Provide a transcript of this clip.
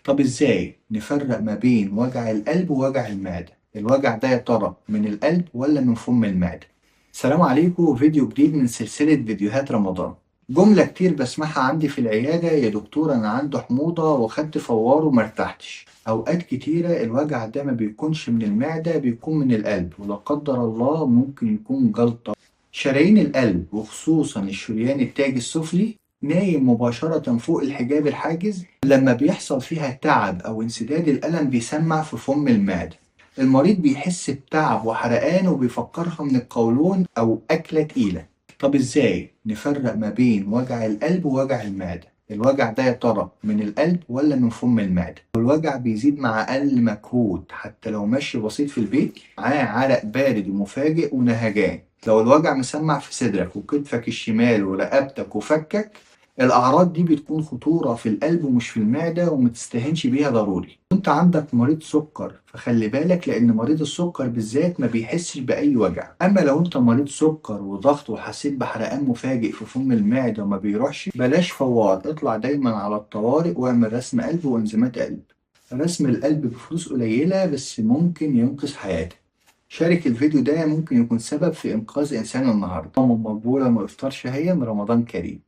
طب ازاي نفرق ما بين وجع القلب ووجع المعدة؟ الوجع ده يا ترى من القلب ولا من فم المعدة؟ السلام عليكم، فيديو جديد من سلسلة فيديوهات رمضان. جملة كتير بسمعها عندي في العيادة: يا دكتور أنا عندي حموضة وخدت فوار ومرتحتش. أوقات كتيرة الوجع ده ما بيكونش من المعدة، بيكون من القلب، ولا قدر الله ممكن يكون جلطة. شرايين القلب وخصوصا الشريان التاجي السفلي نايم مباشرة فوق الحجاب الحاجز. لما بيحصل فيها تعب أو انسداد الألم بيسمع في فم المعدة. المريض بيحس بتعب وحرقان وبيفكرها من القولون أو أكلة تقيلة. طب إزاي نفرق ما بين وجع القلب ووجع المعدة؟ الوجع ده يا ترى من القلب ولا من فم المعدة؟ الوجع بيزيد مع أقل مجهود، حتى لو مشي بسيط في البيت، معاه عرق بارد ومفاجئ ونهجان. لو الوجع مسمع في صدرك وكتفك الشمال ورقبتك وفكك، الأعراض دي بتكون خطورة في القلب ومش في المعدة ومتستهنش بيها ضروري. انت عندك مريض سكر فخلي بالك، لأن مريض السكر بالذات ما بيحسش بأي وجع. أما لو انت مريض سكر وضغط وحسيت بحرقان مفاجئ في فم المعدة وما بيروحش، بلاش فوار، اطلع دايما على الطوارئ واعمل رسم قلب وانزيمات قلب. رسم القلب بفلوس قليلة بس ممكن ينقذ حياتك. شارك الفيديو ده، ممكن يكون سبب في إنقاذ إنسان النهاردة. مقبولة وإفطار شهية، رمضان كريم.